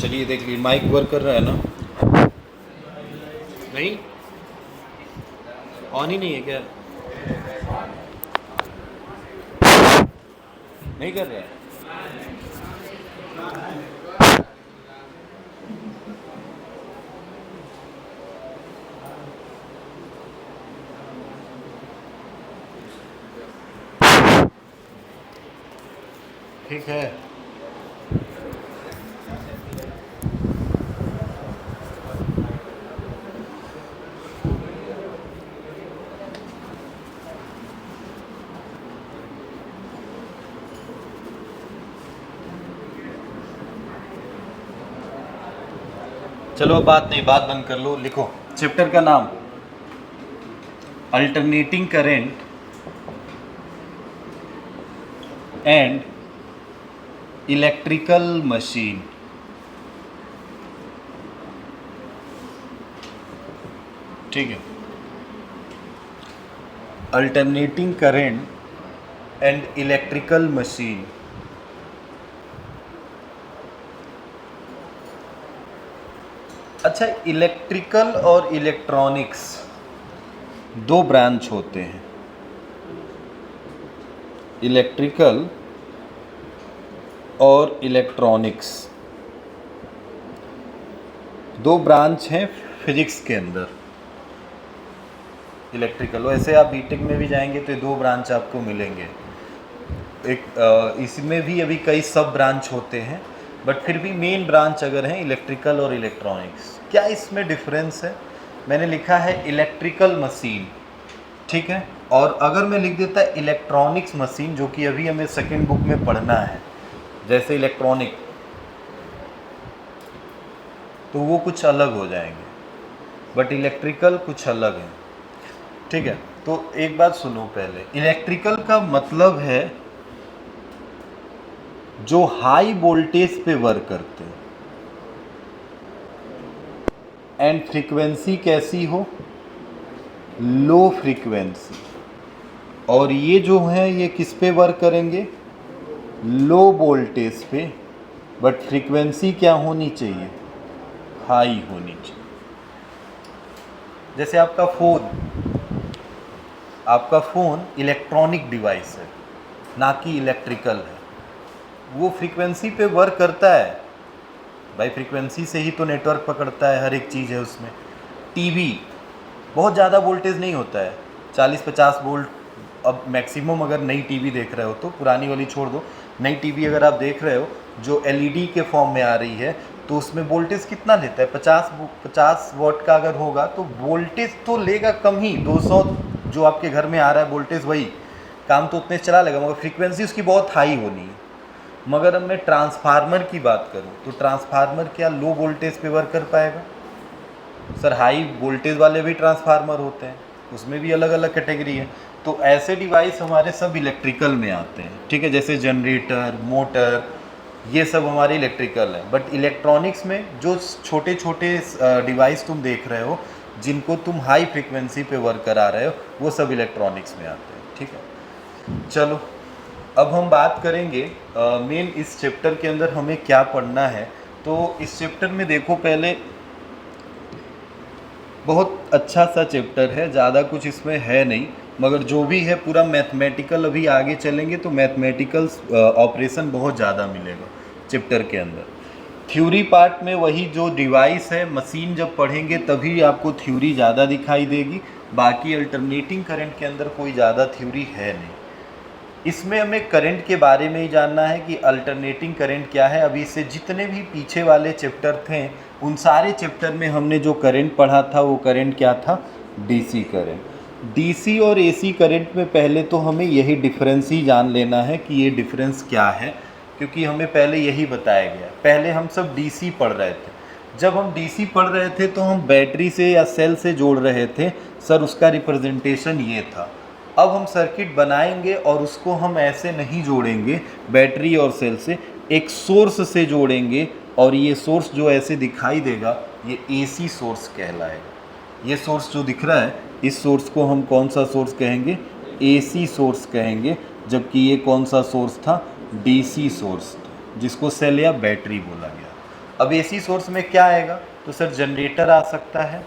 चलिए देख लीजिए, माइक वर्क कर रहा है ना? नहीं, ऑन ही नहीं है क्या? नहीं कर रहे हैं? ठीक है। चलो अब बात नहीं, बात बंद कर लो। लिखो चैप्टर का नाम, alternating current and electrical machine. ठीक है, alternating current and electrical machine. अच्छा, इलेक्ट्रिकल और इलेक्ट्रॉनिक्स दो ब्रांच होते हैं। इलेक्ट्रिकल और इलेक्ट्रॉनिक्स दो ब्रांच हैं फिजिक्स के अंदर। इलेक्ट्रिकल, वैसे आप बीटेक में भी जाएंगे तो दो ब्रांच आपको मिलेंगे। एक इसमें भी अभी कई सब ब्रांच होते हैं, बट फिर भी मेन ब्रांच अगर है इलेक्ट्रिकल और इलेक्ट्रॉनिक्स। क्या इसमें डिफरेंस है? मैंने लिखा है इलेक्ट्रिकल मशीन, ठीक है, और अगर मैं लिख देता इलेक्ट्रॉनिक्स मशीन, जो कि अभी हमें सेकेंड बुक में पढ़ना है, जैसे इलेक्ट्रॉनिक, तो वो कुछ अलग हो जाएंगे, बट इलेक्ट्रिकल कुछ अलग है। ठीक है, तो एक बात सुनो पहले। इलेक्ट्रिकल का मतलब है जो हाई वोल्टेज पे वर्क करते हैं, एंड फ्रीक्वेंसी कैसी हो? Low frequency. और ये जो है ये किस पे वर्क करेंगे? लो वोल्टेज पे, बट फ्रीक्वेंसी क्या होनी चाहिए? हाई होनी चाहिए। जैसे आपका फ़ोन इलेक्ट्रॉनिक डिवाइस है, ना कि इलेक्ट्रिकल है। वो फ्रीक्वेंसी पे वर्क करता है भाई, फ्रीक्वेंसी से ही तो नेटवर्क पकड़ता है, हर एक चीज़ है उसमें। टीवी बहुत ज़्यादा वोल्टेज नहीं होता है, 40-50 वोल्ट। अब मैक्सिमम अगर नई टीवी देख रहे हो तो, पुरानी वाली छोड़ दो, नई टीवी अगर आप देख रहे हो जो एलईडी के फॉर्म में आ रही है, तो उसमें वोल्टेज कितना लेता है? 50 वॉट का अगर होगा तो वोल्टेज तो लेगा कम ही, 200 जो आपके घर में आ रहा है वोल्टेज, वही काम तो उतने चला लेगा, मगर फ्रीक्वेंसी उसकी बहुत हाई होनी है। मगर अब मैं ट्रांसफार्मर की बात करूं तो ट्रांसफार्मर क्या लो वोल्टेज पे वर्क कर पाएगा? सर, हाई वोल्टेज वाले भी ट्रांसफार्मर होते हैं, उसमें भी अलग अलग कैटेगरी है। तो ऐसे डिवाइस हमारे सब इलेक्ट्रिकल में आते हैं, ठीक है, जैसे जनरेटर, मोटर, ये सब हमारे इलेक्ट्रिकल है। बट इलेक्ट्रॉनिक्स में जो छोटे छोटे डिवाइस तुम देख रहे हो, जिनको तुम हाई फ्रीक्वेंसी पे वर्क करा रहे हो, वो सब इलेक्ट्रॉनिक्स में आते हैं। ठीक है, चलो अब हम बात करेंगे मेन इस चैप्टर के अंदर हमें क्या पढ़ना है। तो इस चैप्टर में देखो, पहले बहुत अच्छा सा चैप्टर है, ज़्यादा कुछ इसमें है नहीं, मगर जो भी है पूरा मैथमेटिकल। अभी आगे चलेंगे तो मैथमेटिकल ऑपरेशन बहुत ज़्यादा मिलेगा चैप्टर के अंदर। थ्योरी पार्ट में वही जो डिवाइस है, मशीन, जब पढ़ेंगे तभी आपको थ्योरी ज़्यादा दिखाई देगी। बाकी अल्टरनेटिंग करंट के अंदर कोई ज़्यादा थ्योरी है नहीं। इसमें हमें करंट के बारे में ही जानना है कि अल्टरनेटिंग करंट क्या है। अभी से जितने भी पीछे वाले चैप्टर थे, उन सारे चैप्टर में हमने जो करंट पढ़ा था वो करंट क्या था? DC current. डीसी और एसी करंट में पहले तो हमें यही डिफरेंस ही जान लेना है कि ये डिफरेंस क्या है, क्योंकि हमें पहले यही बताया गया। पहले हम सब डीसी पढ़ रहे थे। जब हम डीसी पढ़ रहे थे तो हम बैटरी से या सेल से जोड़ रहे थे, सर उसका रिप्रेजेंटेशन ये था। अब हम सर्किट बनाएंगे और उसको हम ऐसे नहीं जोड़ेंगे बैटरी और सेल से, एक सोर्स से जोड़ेंगे, और ये सोर्स जो ऐसे दिखाई देगा ये एसी सोर्स कहलाएगा। ये सोर्स जो दिख रहा है, इस सोर्स को हम कौन सा सोर्स कहेंगे? एसी सोर्स कहेंगे। जबकि ये कौन सा सोर्स था? डीसी सोर्स, जिसको सेल या बैटरी बोला गया। अब एसी सोर्स में क्या आएगा, तो सर जनरेटर आ सकता है,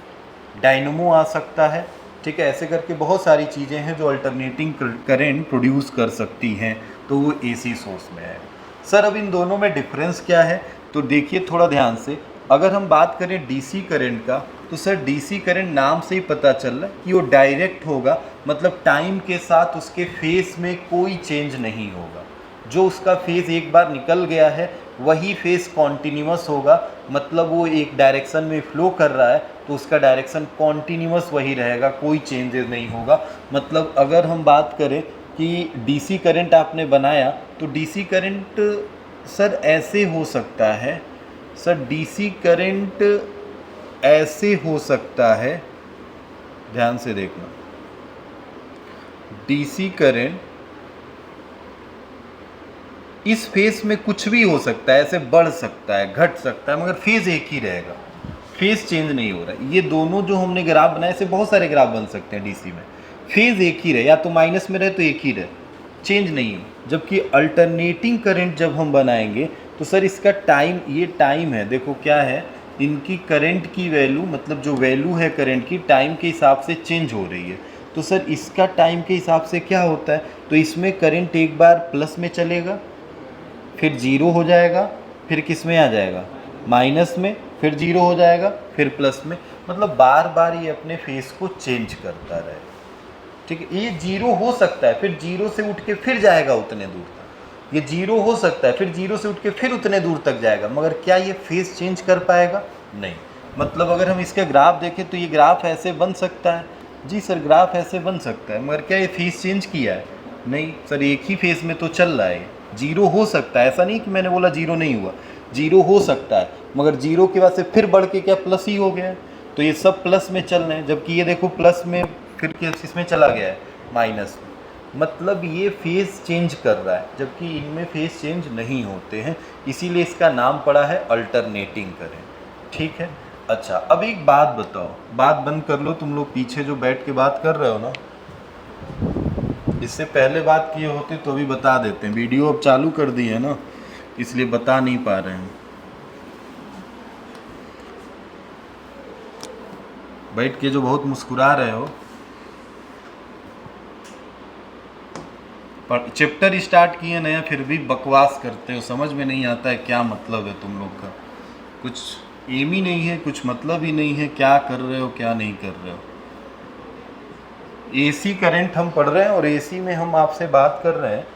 डायनमो आ सकता है, ठीक है, ऐसे करके बहुत सारी चीज़ें हैं जो अल्टरनेटिंग करंट प्रोड्यूस कर सकती हैं, तो वो एसी सोर्स में है। सर अब इन दोनों में डिफरेंस क्या है, तो देखिए थोड़ा ध्यान से, अगर हम बात करें डीसी करंट का, तो सर डीसी करंट नाम से ही पता चल रहा है कि वो डायरेक्ट होगा, मतलब टाइम के साथ उसके फेस में कोई चेंज नहीं होगा। जो उसका फेज़ एक बार निकल गया है वही फेज़ कॉन्टीन्यूअस होगा, मतलब वो एक डायरेक्शन में फ्लो कर रहा है तो उसका डायरेक्शन कॉन्टीन्यूअस वही रहेगा, कोई चेंजेस नहीं होगा। मतलब अगर हम बात करें कि डीसी करंट आपने बनाया, तो डीसी करंट सर ऐसे हो सकता है, सर डीसी करंट ऐसे हो सकता है, ध्यान से देखना, डीसी करंट इस फेज में कुछ भी हो सकता है, ऐसे बढ़ सकता है, घट सकता है, मगर फेज एक ही रहेगा, फेज चेंज नहीं हो रहा है। ये दोनों जो हमने ग्राफ बनाए, ऐसे बहुत सारे ग्राफ बन सकते हैं डीसी में, फेज एक ही रहे, या तो माइनस में रहे तो एक ही रहे, चेंज नहीं हो। जबकि अल्टरनेटिंग करंट जब हम बनाएंगे तो सर इसका टाइम, ये टाइम है, देखो क्या है, इनकी करंट की वैल्यू, मतलब जो वैल्यू है करंट की, टाइम के हिसाब से चेंज हो रही है। तो सर इसका टाइम के हिसाब से क्या होता है, तो इसमें करंट एक बार प्लस में चलेगा, फिर जीरो हो जाएगा, फिर किस में आ जाएगा, माइनस में, फिर जीरो हो जाएगा, फिर प्लस में, मतलब बार बार ये अपने फेस को चेंज करता रहे, ठीक है। ये जीरो हो सकता है, फिर जीरो से उठ के फिर जाएगा उतने दूर तक, ये जीरो हो सकता है, फिर जीरो से उठ के फिर उतने दूर तक जाएगा, मगर क्या ये फेस चेंज कर पाएगा, नहीं। मतलब अगर हम इसका ग्राफ देखें तो ये ग्राफ ऐसे बन सकता है, जी सर ग्राफ ऐसे बन सकता है, मगर क्या ये फेस चेंज किया है, नहीं सर, एक ही फेस में तो चल रहा है। जीरो हो सकता है, ऐसा नहीं कि मैंने बोला जीरो नहीं हुआ, जीरो हो सकता है, मगर जीरो के बाद से फिर बढ़ के क्या प्लस ही हो गया है, तो ये सब प्लस में चल रहे हैं, जबकि ये देखो प्लस में फिर किस में चला गया है, माइनस में, मतलब ये फेज चेंज कर रहा है, जबकि इनमें फेज चेंज नहीं होते हैं, इसीलिए इसका नाम पड़ा है अल्टरनेटिंग करंट, ठीक है। अच्छा अब एक बात बताओ, बात बंद कर लो, तुम लोग पीछे जो बैठ के बात कर रहे हो ना, इससे पहले बात किए होते तो भी बता देते हैं, वीडियो अब चालू कर दी है ना, इसलिए बता नहीं पा रहे हैं। बैठ के जो बहुत मुस्कुरा रहे हो, पर चैप्टर स्टार्ट किए नया फिर भी बकवास करते हो, समझ में नहीं आता है क्या मतलब है तुम लोग का, कुछ एम ही नहीं है, कुछ मतलब ही नहीं है, क्या कर रहे हो क्या नहीं कर रहे हो। एसी करंट हम पढ़ रहे हैं और एसी में हम आपसे बात कर रहे हैं,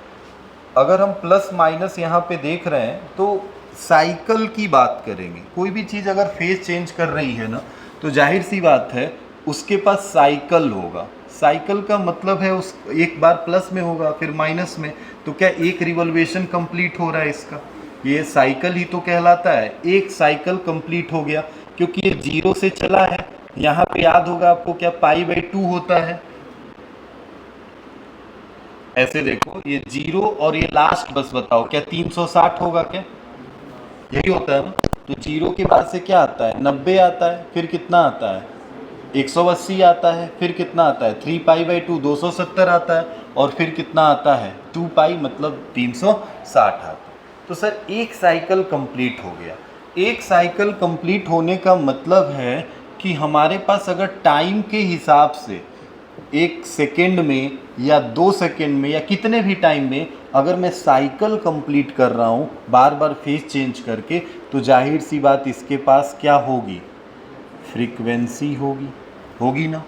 अगर हम प्लस माइनस यहाँ पे देख रहे हैं तो साइकिल की बात करेंगे। कोई भी चीज़ अगर फेज चेंज कर रही है ना, तो जाहिर सी बात है उसके पास साइकिल होगा। साइकिल का मतलब है उस एक बार प्लस में होगा फिर माइनस में, तो क्या एक रिवॉल्वेशन कंप्लीट हो रहा है इसका, ये साइकिल ही तो कहलाता है। एक साइकिल कंप्लीट हो गया, क्योंकि ये जीरो से चला है, यहाँ पे याद होगा आपको क्या π/2 होता है, ऐसे देखो ये जीरो और ये लास्ट, बस बताओ क्या 360 होगा क्या, यही होता है ना। तो जीरो के बाद से क्या आता है, 90 आता है, फिर कितना आता है 180 आता है, फिर कितना आता है 3π/2 270 आता है, और फिर कितना आता है 2π मतलब 360 आता है। तो सर एक साइकिल कंप्लीट हो गया। एक साइकिल कंप्लीट होने का मतलब है कि हमारे पास अगर टाइम के हिसाब से 1 सेकेंड में या 2 सेकेंड में या कितने भी टाइम में अगर मैं साइकिल कंप्लीट कर रहा हूँ बार बार फेज चेंज करके, तो जाहिर सी बात इसके पास क्या होगी, फ्रीक्वेंसी होगी, होगी ना।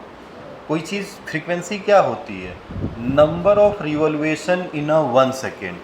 कोई चीज़ फ्रीक्वेंसी क्या होती है, number of revolution in a 1 second.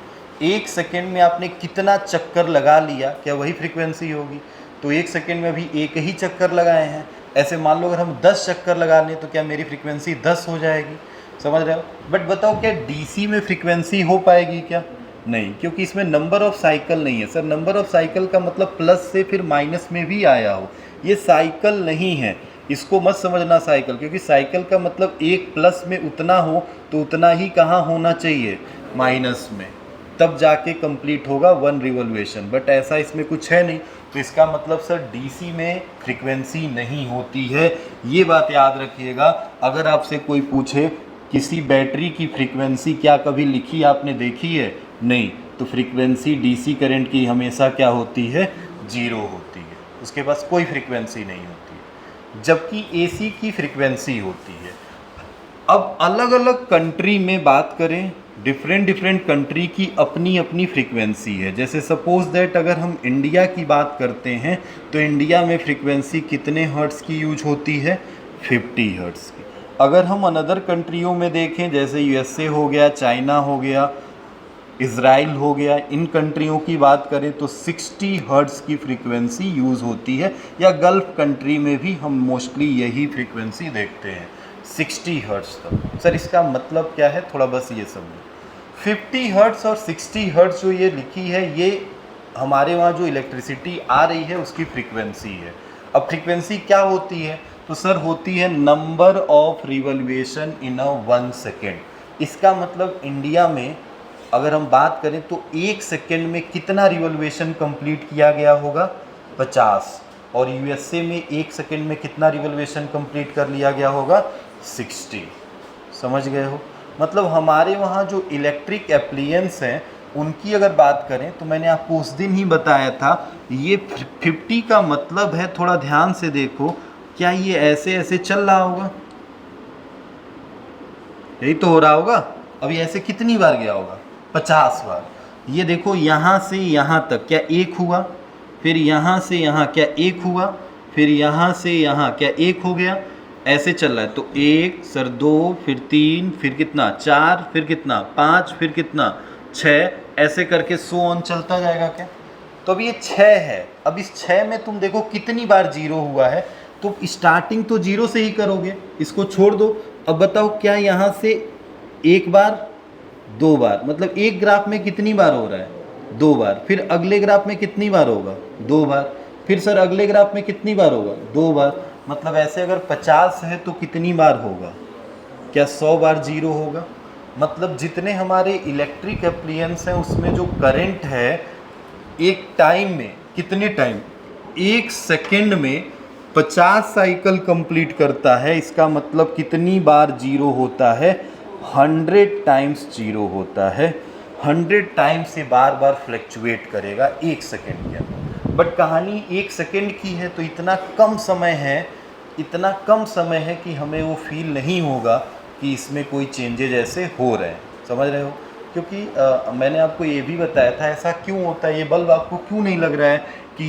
1 second में आपने कितना चक्कर लगा लिया, क्या वही फ्रीक्वेंसी होगी। तो 1 सेकेंड में अभी एक ही चक्कर लगाए हैं, ऐसे मान लो अगर हम 10 चक्कर लगा लें तो क्या मेरी फ्रीक्वेंसी 10 हो जाएगी, समझ रहे हो। बट बताओ क्या डीसी में फ्रीक्वेंसी हो पाएगी क्या, नहीं, क्योंकि इसमें नंबर ऑफ साइकिल नहीं है। सर नंबर ऑफ साइकिल का मतलब प्लस से फिर माइनस में भी आया हो, ये साइकिल नहीं है, इसको मत समझना साइकिल, क्योंकि साइकिल का मतलब एक प्लस में उतना हो तो उतना ही कहाँ होना चाहिए, माइनस में, तब जाके कंप्लीट होगा 1 रिवॉल्यूशन। बट ऐसा इसमें कुछ है नहीं, तो इसका मतलब सर डीसी में फ्रीक्वेंसी नहीं होती है, ये बात याद रखिएगा। अगर आपसे कोई पूछे किसी बैटरी की फ्रीक्वेंसी क्या कभी लिखी आपने देखी है, नहीं, तो फ्रीक्वेंसी डीसी करंट की हमेशा क्या होती है, जीरो होती है। उसके पास कोई फ्रीक्वेंसी नहीं होती है, जबकि AC की फ्रीक्वेंसी होती है। अब अलग अलग कंट्री में बात करें, डिफरेंट डिफरेंट कंट्री की अपनी अपनी फ्रीक्वेंसी है। जैसे सपोज दैट अगर हम इंडिया की बात करते हैं तो इंडिया में फ्रीक्वेंसी कितने हर्ट्ज़ की यूज होती है? 50 हर्ट्ज़ की। अगर हम अनदर कंट्रियों में देखें, जैसे USA हो गया, चाइना हो गया, इज़राइल हो गया, इन कंट्रियों की बात करें तो 60 हर्ट्ज़ की फ्रीक्वेंसी यूज़ होती है, या गल्फ़ कंट्री में भी हम मोस्टली यही फ्रीक्वेंसी देखते हैं, 60 हर्ट्ज़ तक। सर इसका मतलब क्या है, थोड़ा बस ये समझो। 50 हर्ट्ज़ और 60 हर्ट्ज़ जो ये लिखी है, ये हमारे वहाँ जो इलेक्ट्रिसिटी आ रही है उसकी फ्रीक्वेंसी है। अब फ्रीक्वेंसी क्या होती है? तो सर होती है number of revolution in a 1 second. इसका मतलब इंडिया में अगर हम बात करें तो 1 सेकेंड में कितना रिवॉल्यूशन कंप्लीट किया गया होगा? 50। और USA में 1 सेकेंड में कितना रिवॉल्यूशन कंप्लीट कर लिया गया होगा? 60। समझ गए हो? मतलब हमारे वहाँ जो इलेक्ट्रिक एप्लियंस हैं उनकी अगर बात करें तो मैंने आपको उस दिन ही बताया था, ये 50 का मतलब है, थोड़ा ध्यान से देखो, क्या ये ऐसे ऐसे चल रहा होगा? यही तो हो रहा होगा। अब ये ऐसे कितनी बार गया होगा? 50 बार। ये देखो यहाँ से यहाँ तक क्या एक हुआ? फिर यहाँ से यहाँ क्या एक हुआ? फिर यहाँ से यहाँ क्या एक हो गया? ऐसे चल रहा है। तो 1 सर 2 फिर 3 फिर कितना 4 फिर कितना 5 फिर कितना 6, ऐसे करके सो ऑन चलता जाएगा क्या? तो अब ये 6 है। अब इस 6 में तुम देखो कितनी बार जीरो हुआ है, तो स्टार्टिंग तो जीरो से ही करोगे, इसको छोड़ दो। अब बताओ क्या यहाँ से एक बार, 2 बार, मतलब एक ग्राफ में कितनी बार हो रहा है? 2 बार। फिर अगले ग्राफ में कितनी बार होगा? 2 बार। फिर सर अगले ग्राफ में कितनी बार होगा? 2 बार। मतलब ऐसे अगर 50 है तो कितनी बार होगा? क्या 100 बार जीरो होगा? मतलब जितने हमारे इलेक्ट्रिक एप्लियंस हैं उसमें जो करंट है एक टाइम में, कितने टाइम? 1 सेकेंड में 50 साइकिल कंप्लीट करता है। इसका मतलब कितनी बार जीरो होता है? 100 टाइम्स जीरो होता है। 100 टाइम्स से बार बार फ्लक्चुएट करेगा 1 सेकेंड के अंदर। बट कहानी 1 सेकेंड की है तो इतना कम समय है, इतना कम समय है कि हमें वो फील नहीं होगा कि इसमें कोई चेंजेज ऐसे हो रहे हैं। समझ रहे हो? क्योंकि मैंने आपको ये भी बताया था ऐसा क्यों होता है, ये बल्ब आपको क्यों नहीं लग रहा है कि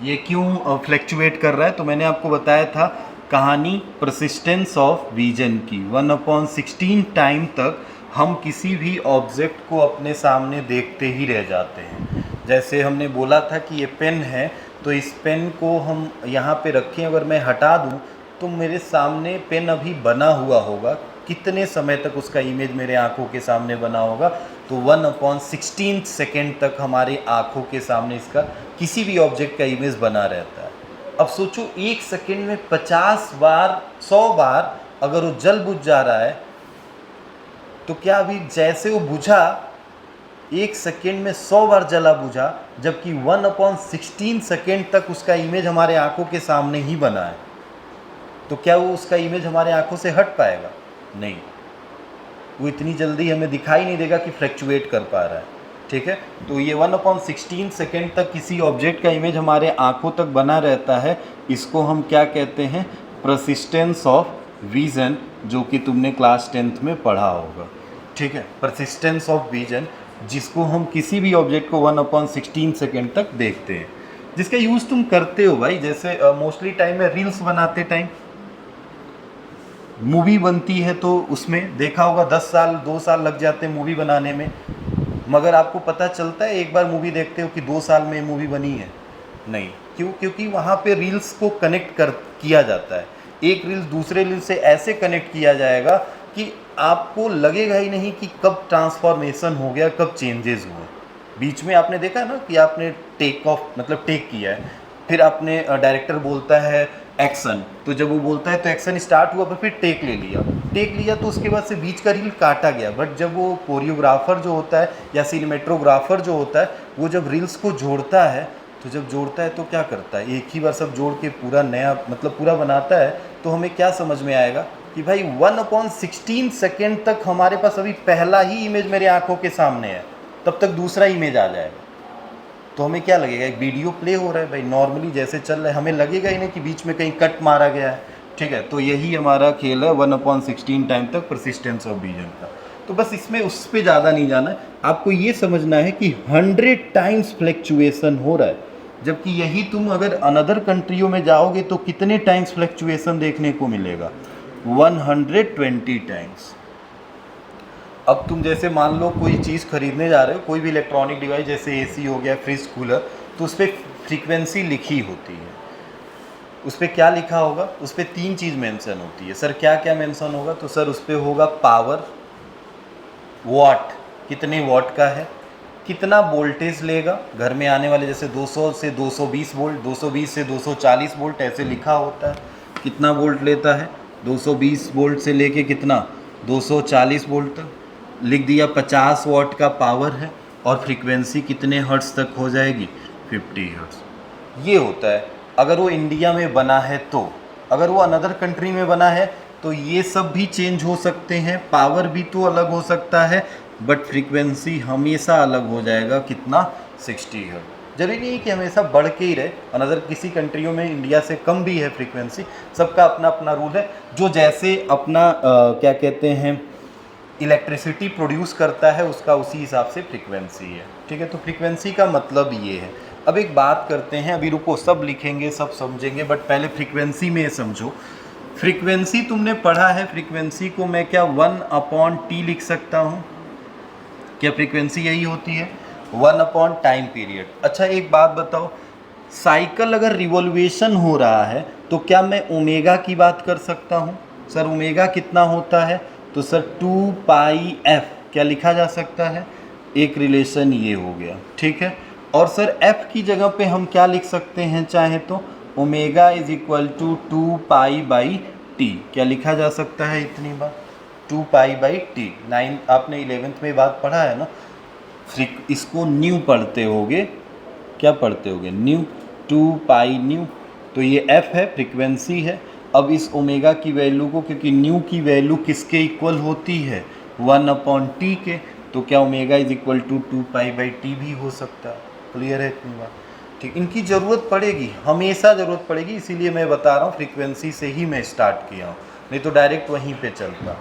ये क्यों फ्लक्चुएट कर रहा है। तो मैंने आपको बताया था कहानी परसिस्टेंस ऑफ विजन की। 1/16 टाइम तक हम किसी भी ऑब्जेक्ट को अपने सामने देखते ही रह जाते हैं। जैसे हमने बोला था कि ये पेन है, तो इस पेन को हम यहाँ पे रखें, अगर मैं हटा दूँ तो मेरे सामने पेन अभी बना हुआ होगा, कितने समय तक उसका इमेज मेरे आंखों के सामने बना होगा? तो 1/16 सेकेंड तक हमारे आंखों के सामने इसका किसी भी ऑब्जेक्ट का इमेज बना रहता है। अब सोचो 1 सेकेंड में 50 बार, 100 बार अगर वो जल बुझ जा रहा है, तो क्या अभी जैसे वो बुझा 1 सेकेंड में 100 बार जला बुझा, जबकि 1/16 सेकेंड तक उसका इमेज हमारे आंखों के सामने ही बना है, तो क्या वो उसका इमेज हमारे आंखों से हट पाएगा? नहीं, वो इतनी जल्दी हमें दिखाई नहीं देगा कि फ्लक्चुएट कर पा रहा है। ठीक है, तो ये 1/16 सेकेंड तक किसी ऑब्जेक्ट का इमेज हमारे आंखों तक बना रहता है। इसको हम क्या कहते हैं? परसिस्टेंस ऑफ विजन, जो कि तुमने क्लास 10th में पढ़ा होगा। ठीक है, परसिस्टेंस ऑफ विजन, जिसको हम किसी भी ऑब्जेक्ट को 1/16 सेकेंड तक देखते हैं, जिसका यूज़ तुम करते हो भाई। जैसे मोस्टली टाइम में रील्स बनाते टाइम, मूवी बनती है तो उसमें देखा होगा 10 साल 2 साल लग जाते हैं मूवी बनाने में, मगर आपको पता चलता है एक बार मूवी देखते हो कि 2 साल में मूवी बनी है? नहीं। क्यों? क्योंकि वहाँ पे रील्स को कनेक्ट किया जाता है। एक रील्स दूसरे रील से ऐसे कनेक्ट किया जाएगा कि आपको लगेगा ही नहीं कि कब ट्रांसफॉर्मेशन हो गया, कब चेंजेस हुए। बीच में आपने देखा ना कि आपने टेक ऑफ मतलब टेक किया है, फिर आपने डायरेक्टर बोलता है एक्शन, तो जब वो बोलता है तो एक्शन स्टार्ट हुआ, फिर टेक लिया तो उसके बाद से बीच का रील काटा गया। बट जब वो कोरियोग्राफर जो होता है या सिनेमेटोग्राफर जो होता है, वो जब रील्स को जोड़ता है, तो जब जोड़ता है तो क्या करता है? एक ही बार सब जोड़ के पूरा नया मतलब पूरा बनाता है। तो हमें क्या समझ में आएगा कि भाई 1/16 सेकेंड तक हमारे पास अभी पहला ही इमेज मेरे आंखों के सामने है, तब तक दूसरा इमेज आ जाएगा। तो हमें क्या लगेगा, एक वीडियो प्ले हो रहा है भाई, नॉर्मली जैसे चल रहा है, हमें लगेगा ही नहीं कि बीच में कहीं कट मारा गया है। ठीक है, तो यही हमारा खेल है 1/16 टाइम तक परसिस्टेंस ऑफ विजन का। तो बस इसमें उस पर ज़्यादा नहीं जाना है, आपको ये समझना है कि 100 टाइम्स फ्लैक्चुएसन हो रहा है, जबकि यही तुम अगर अनदर कंट्रियों में जाओगे तो कितने टाइम्स फ्लैक्चुएसन देखने को मिलेगा, 120 टाइम्स। अब तुम जैसे मान लो कोई चीज़ खरीदने जा रहे हो, कोई भी इलेक्ट्रॉनिक डिवाइस जैसे एसी हो गया, फ्रिज, कूलर, तो उस पर फ्रीक्वेंसी लिखी होती है। उस पर क्या लिखा होगा, उस पर 3 चीज़ मेंशन होती है। सर क्या क्या मेंशन होगा, तो सर उस पर होगा पावर, वॉट, कितने वॉट का है, कितना वोल्टेज लेगा, घर में आने वाले जैसे 200 से 220 वोल्ट, 220 से 240 वोल्ट ऐसे लिखा होता है, कितना वोल्ट लेता है, 220 वोल्ट से लेके कितना 240 वोल्ट तक लिख दिया। 50 वॉट का पावर है और फ्रीक्वेंसी कितने हर्ट्ज तक हो जाएगी, 50 हर्ट्ज। ये होता है अगर वो इंडिया में बना है तो। अगर वो अनदर कंट्री में बना है तो ये सब भी चेंज हो सकते हैं, पावर भी तो अलग हो सकता है, बट फ्रीक्वेंसी हमेशा अलग हो जाएगा, कितना, 60 हर्ट्ज। जरूरी नहीं कि हमेशा बढ़ के ही रहे, अनदर किसी कंट्रियों में इंडिया से कम भी है फ्रीक्वेंसी, सबका अपना अपना रूल है। जो जैसे अपना क्या कहते हैं इलेक्ट्रिसिटी प्रोड्यूस करता है उसका उसी हिसाब से फ्रीक्वेंसी है। ठीक है, तो फ्रीक्वेंसी का मतलब ये है। अब एक बात करते हैं, अभी रुको, सब लिखेंगे सब समझेंगे, बट पहले फ्रीक्वेंसी में समझो। फ्रीक्वेंसी तुमने पढ़ा है, फ्रीक्वेंसी को मैं क्या 1/T लिख सकता हूँ, क्या फ्रीक्वेंसी यही होती है, 1 टाइम पीरियड। अच्छा एक बात बताओ, साइकिल अगर रिवॉल्यूशन हो रहा है तो क्या मैं ओमेगा की बात कर सकता हूँ, सर ओमेगा कितना होता है, तो सर 2πf क्या लिखा जा सकता है, एक रिलेशन ये हो गया। ठीक है, और सर f की जगह पे हम क्या लिख सकते हैं चाहे तो, omega is equal to 2π/t, क्या लिखा जा सकता है इतनी बार, 2π/t। 9 आपने 11th में बात पढ़ा है ना, इसको न्यू पढ़ते होगे, क्या पढ़ते होगे, न्यू, 2π न्यू, तो ये f है, फ्रीक्वेंसी है। अब इस ओमेगा की वैल्यू को, क्योंकि न्यू की वैल्यू किसके इक्वल होती है, 1/T के, तो क्या omega is equal to 2π/T भी हो सकता है। क्लियर है इतनी बात, ठीक। इनकी ज़रूरत पड़ेगी, हमेशा ज़रूरत पड़ेगी, इसीलिए मैं बता रहा हूँ फ्रीक्वेंसी से ही मैं स्टार्ट किया हूँ, नहीं तो डायरेक्ट वहीं पे चलता।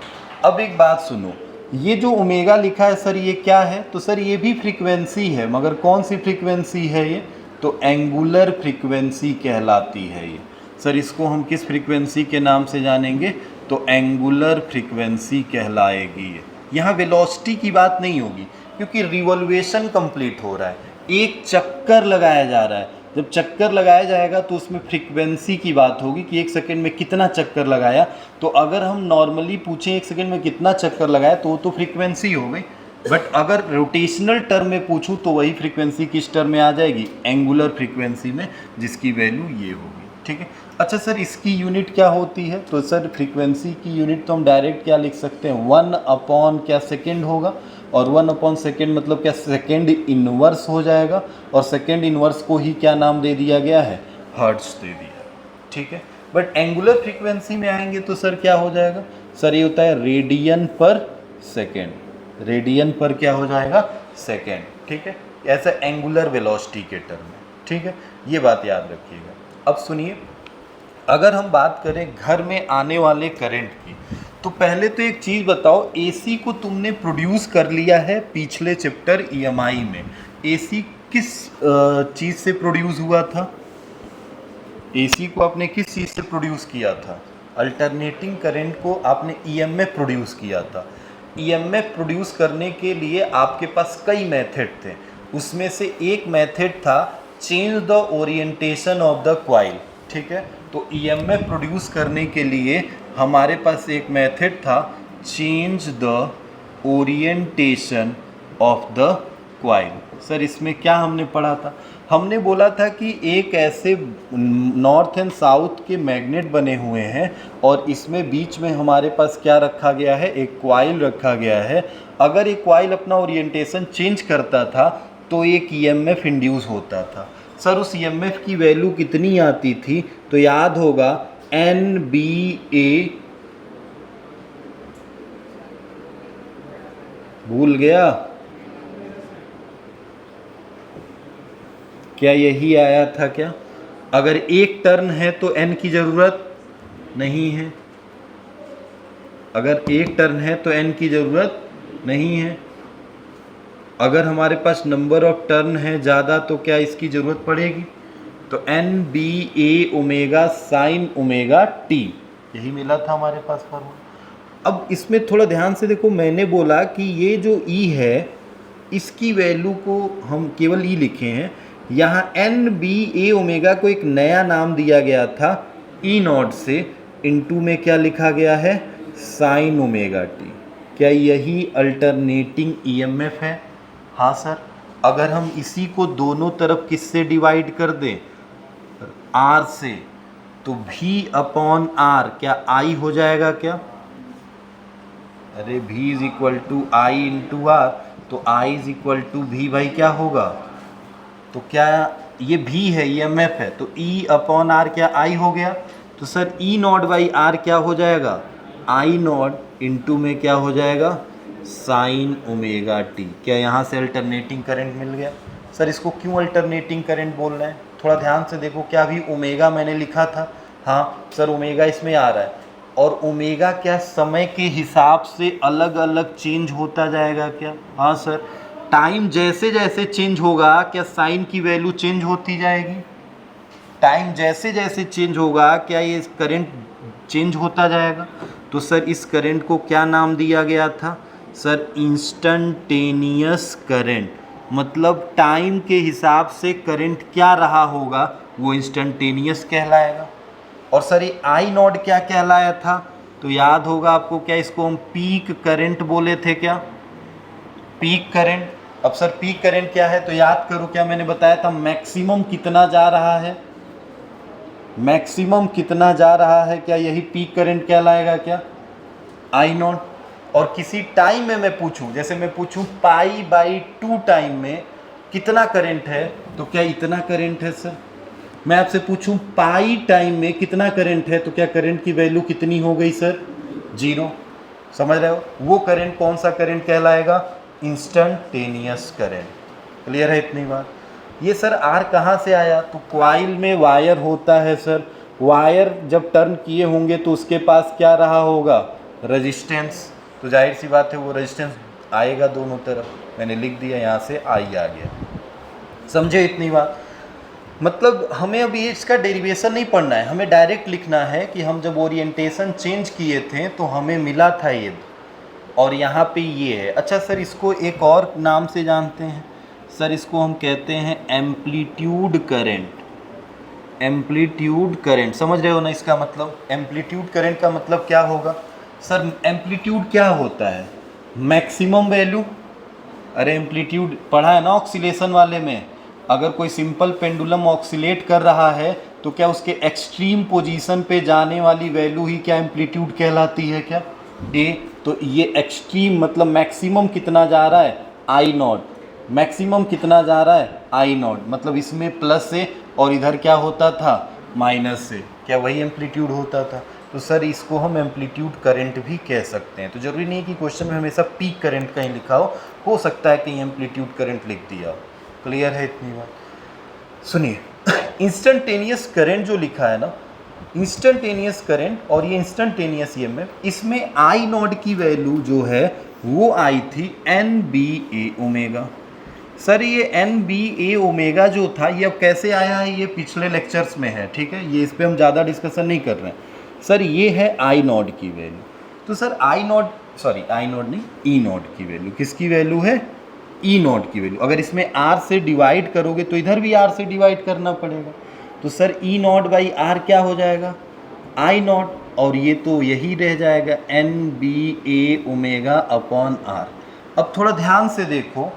अब एक बात सुनो, ये जो ओमेगा लिखा है सर ये क्या है, तो सर ये भी फ्रीक्वेंसी है, मगर कौन सी फ्रीक्वेंसी है ये, तो एंगुलर फ्रीक्वेंसी कहलाती है ये। सर इसको हम किस फ्रीक्वेंसी के नाम से जानेंगे, तो एंगुलर फ्रीक्वेंसी कहलाएगी ये। यहाँ वेलोसिटी की बात नहीं होगी, क्योंकि रिवॉल्यूशन कंप्लीट हो रहा है, एक चक्कर लगाया जा रहा है। जब चक्कर लगाया जाएगा तो उसमें फ्रीक्वेंसी की बात होगी कि एक सेकंड में कितना चक्कर लगाया। तो अगर हम नॉर्मली पूछें एक सेकंड में कितना चक्कर लगाया तो वो तो फ्रीक्वेंसी हो गई, बट अगर रोटेशनल टर्म में पूछूं तो वही फ्रीक्वेंसी किस टर्म में आ जाएगी, एंगुलर फ्रीक्वेंसी में, जिसकी वैल्यू ये होगी। ठीक है, अच्छा सर इसकी यूनिट क्या होती है, तो सर फ्रीक्वेंसी की यूनिट तो हम डायरेक्ट क्या लिख सकते हैं, 1 क्या सेकेंड होगा, और 1/सेकेंड मतलब क्या, सेकेंड इनवर्स हो जाएगा, और सेकेंड इनवर्स को ही क्या नाम दे दिया गया है, हर्ट्ज दे दिया। ठीक है, बट एंगुलर फ्रीक्वेंसी में आएंगे तो सर क्या हो जाएगा, सर ये होता है रेडियन पर सेकेंड, रेडियन पर क्या हो जाएगा, सेकेंड। ठीक है, ऐसा एंगुलर वेलोसिटी के टर्म में। ठीक है, ये बात याद रखिएगा। अब सुनिए, अगर हम बात करें घर में आने वाले करंट की, तो पहले तो एक चीज़ बताओ, एसी को तुमने प्रोड्यूस कर लिया है पिछले चैप्टर ईएमआई में। एसी किस चीज़ से प्रोड्यूस हुआ था, एसी को आपने किस चीज़ से प्रोड्यूस किया था, अल्टरनेटिंग करंट को आपने ईएमएफ प्रोड्यूस किया था। ईएमएफ प्रोड्यूस करने के लिए आपके पास कई मेथड थे, उसमें से एक मेथड था change the orientation of the coil. ठीक है, तो ईएमएफ प्रोड्यूस करने के लिए हमारे पास एक मेथड था change the orientation of the coil. Sir इसमें क्या हमने पढ़ा था, हमने बोला था कि एक ऐसे नॉर्थ एंड साउथ के मैग्नेट बने हुए हैं और इसमें बीच में हमारे पास क्या रखा गया है, एक कॉइल रखा गया है। अगर एक कॉइल अपना ओरिएंटेशन चेंज करता था तो एक ईएमएफ इंड्यूस होता था। सर उस ईएमएफ की वैल्यू कितनी आती थी, तो याद होगा NBA, भूल गया, क्या यही आया था क्या? अगर एक टर्न है तो n की ज़रूरत नहीं है, अगर एक टर्न है तो n की ज़रूरत नहीं है। अगर हमारे पास नंबर ऑफ टर्न है ज़्यादा तो क्या इसकी ज़रूरत पड़ेगी? तो n b a omega sine omega t, यही मिला था हमारे पास फॉर्मूला। अब इसमें थोड़ा ध्यान से देखो, मैंने बोला कि ये जो e है इसकी वैल्यू को हम केवल e लिखे हैं। यहाँ n b a ओमेगा को एक नया नाम दिया गया था e नॉट से, इनटू में क्या लिखा गया है? Sign omega t। क्या यही अल्टरनेटिंग ईएमएफ है? हाँ सर। अगर हम इसी को दोनों तरफ किससे डिवाइड कर दें? r से, तो v अपॉन r क्या i हो जाएगा क्या? अरे v is equal to I into R, तो i is equal to v भाई क्या होगा? तो क्या ये v है, ईएमएफ है, तो e अपॉन r क्या i हो गया? तो sir e naught by r क्या हो जाएगा? आई नॉट इंटू में क्या हो जाएगा? Sign omega T. क्या यहाँ से अल्टरनेटिंग करंट मिल गया? सर इसको क्यों अल्टरनेटिंग करंट बोल रहे हैं? थोड़ा ध्यान से देखो, क्या अभी ओमेगा मैंने लिखा था? हाँ सर, ओमेगा इसमें आ रहा है, और ओमेगा क्या समय के हिसाब से अलग अलग चेंज होता जाएगा क्या? हाँ सर। टाइम जैसे जैसे चेंज होगा क्या साइन की वैल्यू चेंज होती जाएगी? टाइम जैसे जैसे चेंज होगा क्या ये करंट चेंज होता जाएगा? तो सर इस करंट को क्या नाम दिया गया था? Sir instantaneous current. मतलब टाइम के हिसाब से करंट क्या रहा होगा वो इंस्टंटेनियस कहलाएगा। और सर ये आई नॉट क्या कहलाया था? तो याद होगा आपको, क्या इसको हम पीक करंट बोले थे क्या? Peak current. अब सर पीक करंट क्या है? तो याद करो, क्या मैंने बताया था? मैक्सिमम कितना जा रहा है, मैक्सिमम कितना जा रहा है, क्या यही पीक करंट कहलाएगा क्या? आई नॉट। और किसी टाइम में मैं पूछूं, जैसे मैं पूछूं पाई बाई 2 टाइम में कितना करंट है, तो क्या इतना करंट है सर? मैं आपसे पूछूं पाई टाइम में कितना करंट है, तो क्या करंट की वैल्यू कितनी हो गई सर? 0। समझ रहे हो? वो करंट कौन सा करंट कहलाएगा? Instantaneous current. क्लियर है इतनी बात? ये सर आर कहाँ से आया? तो कॉइल में वायर होता है सर, वायर जब टर्न किए होंगे तो उसके पास क्या रहा होगा? रेजिस्टेंस। तो जाहिर सी बात है वो रेजिस्टेंस आएगा दोनों तरफ, मैंने लिख दिया, यहाँ से आई आ गया। समझे इतनी बात? मतलब हमें अभी इसका डेरिवेशन नहीं पढ़ना है, हमें डायरेक्ट लिखना है कि हम जब ओरिएंटेशन चेंज किए थे तो हमें मिला था ये, और यहाँ पे ये है। अच्छा सर इसको एक और नाम से जानते हैं सर, इसको हम कहते हैं एम्पलीट्यूड करंट। एम्पलीट्यूड करंट समझ रहे हो ना इसका मतलब? एम्पलीट्यूड करंट का मतलब क्या होगा सर? एम्पलीट्यूड क्या होता है? Maximum value. अरे एम्पलीट्यूड पढ़ा है ना ऑक्सीलेशन वाले में, अगर कोई सिंपल पेंडुलम ऑक्सीलेट कर रहा है तो क्या उसके एक्सट्रीम पोजीशन पे जाने वाली वैल्यू ही क्या एम्पलीट्यूड कहलाती है क्या? ए। तो ये एक्सट्रीम मतलब मैक्सिमम कितना जा रहा है? आई नॉट। मैक्सिमम कितना जा रहा है? आई नॉट। मतलब इसमें प्लस से और इधर क्या होता था? माइनस से। क्या वही एम्पलीट्यूड होता था? तो सर इसको हम एम्पलीट्यूड करंट भी कह सकते हैं। तो जरूरी नहीं है कि क्वेश्चन में हमेशा पीक करंट कहीं लिखा हो सकता है कहीं एम्पलीट्यूड करंट लिख दिया हो। क्लियर है इतनी बात? सुनिए, इंस्टंटेनियस करंट जो लिखा है ना, इंस्टंटेनियस करंट और ये इंस्टंटेनियस ईएमएफ, इसमें आई नॉट की वैल्यू जो है वो आई थी N B A omega. Sir ये एन बी ए ओमेगा जो था ये अब कैसे आया है? ये पिछले लेक्चर्स में है, ठीक है, ये इस पर हम ज़्यादा डिस्कशन नहीं कर रहे हैं। सर ये है आई नॉट की वैल्यू। तो सर आई नॉट नहीं, ई नॉट की वैल्यू। किसकी वैल्यू है? ई नॉट की वैल्यू। अगर इसमें आर से डिवाइड करोगे तो इधर भी आर से डिवाइड करना पड़ेगा। तो sir E nought by R क्या हो जाएगा? आई नॉट, और ये तो यही रह जाएगा N B A omega upon R. अब थोड़ा ध्यान से देखो,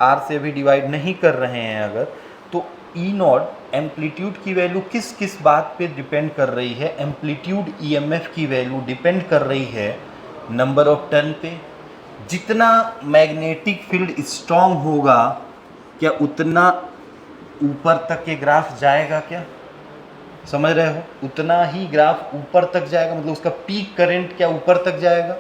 आर से भी डिवाइड नहीं कर रहे हैं अगर, तो ई नॉट एम्पलीट्यूड की वैल्यू किस किस बात पे डिपेंड कर रही है? एम्पलीट्यूड ईएमएफ की वैल्यू डिपेंड कर रही है नंबर ऑफ टर्न पे। जितना मैग्नेटिक फील्ड स्ट्रांग होगा क्या उतना ऊपर तक के ग्राफ जाएगा क्या? समझ रहे हो? उतना ही ग्राफ ऊपर तक जाएगा, मतलब उसका पीक करंट क्या ऊपर तक जाएगा?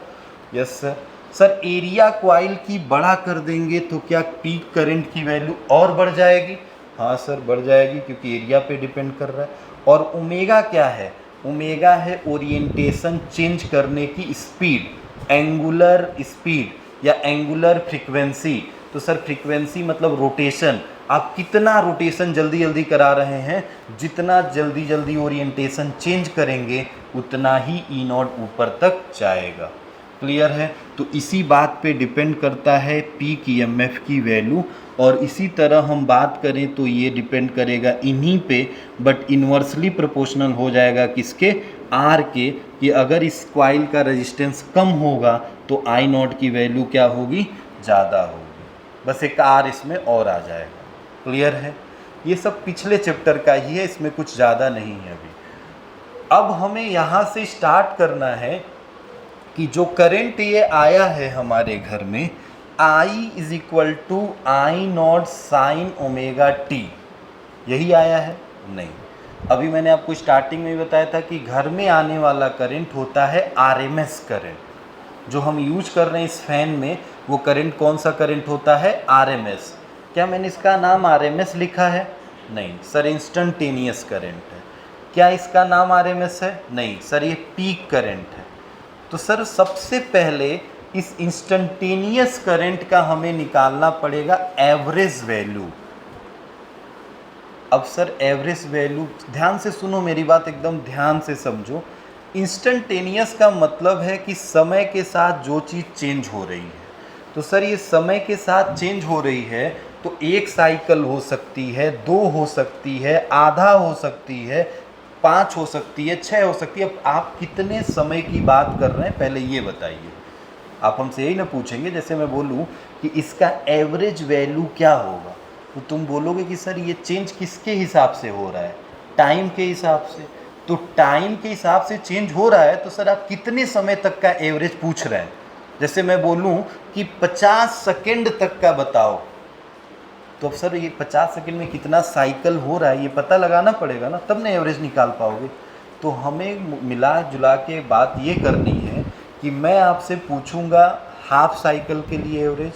Yes sir. Sir area coil की बड़ा कर देंगे तो क्या पीक करंट की वैल्यू और बढ़ जाएगी? हाँ सर बढ़ जाएगी क्योंकि एरिया पे डिपेंड कर रहा है। और ओमेगा क्या है? ओमेगा है ओरिएंटेशन चेंज करने की स्पीड, एंगुलर स्पीड या एंगुलर फ्रीक्वेंसी। तो सर फ्रीक्वेंसी मतलब रोटेशन, आप कितना रोटेशन जल्दी जल्दी करा रहे हैं, जितना जल्दी जल्दी ओरिएंटेशन चेंज करेंगे उतना ही ई नॉट ऊपर तक जाएगा। क्लियर है? तो इसी बात पे डिपेंड करता है पीक ईएमएफ की वैल्यू। और इसी तरह हम बात करें तो ये डिपेंड करेगा इन्हीं पे, बट इन्वर्सली प्रोपोर्शनल हो जाएगा किसके? आर के, कि अगर इस कॉइल का रेजिस्टेंस कम होगा तो आई नॉट की वैल्यू क्या होगी? ज़्यादा होगी। बस एक आर इसमें और आ जाएगा। क्लियर है? ये सब पिछले चैप्टर का ही है, इसमें कुछ ज़्यादा नहीं है अभी। अब हमें यहाँ से स्टार्ट करना है कि जो करंट ये आया है हमारे घर में, I is equal to I nought sine omega t, यही आया है? नहीं, अभी मैंने आपको स्टार्टिंग में बताया था कि घर में आने वाला करंट होता है आरएमएस करंट। जो हम यूज कर रहे हैं इस फैन में, वो करंट कौन सा करंट होता है? आरएमएस। क्या मैंने इसका नाम आरएमएस लिखा है? नहीं सर, इंस्टेंटेनियस करंट है। क्या इसका नाम आरएमएस है? नहीं सर, ये पीक करंट है। तो सर सबसे पहले इस इंस्टेंटेनियस करंट का हमें निकालना पड़ेगा एवरेज वैल्यू। अब सर एवरेज वैल्यू, ध्यान से सुनो मेरी बात, एकदम ध्यान से समझो। इंस्टेंटेनियस का मतलब है कि समय के साथ जो चीज़ चेंज हो रही है। तो सर ये समय के साथ चेंज हो रही है तो एक साइकिल हो सकती है, 2 हो सकती है, आधा हो सकती है, 5 हो सकती है, 6 हो सकती है। अब आप कितने समय की बात कर रहे हैं पहले ये बताइए। आप हमसे यही ना पूछेंगे, जैसे मैं बोलूँ कि इसका एवरेज वैल्यू क्या होगा, तो तुम बोलोगे कि सर ये चेंज किसके हिसाब से हो रहा है? टाइम के हिसाब से। तो टाइम के हिसाब से चेंज हो रहा है तो सर आप कितने समय तक का एवरेज पूछ रहे हैं? जैसे मैं बोलूँ कि 50 सेकेंड तक का बताओ, तो अब सर ये 50 सेकंड में कितना साइकिल हो रहा है ये पता लगाना पड़ेगा ना, तब ना एवरेज निकाल पाओगे। तो हमें मिला जुला के बात ये करनी है कि मैं आपसे पूछूंगा हाफ साइकिल के लिए एवरेज,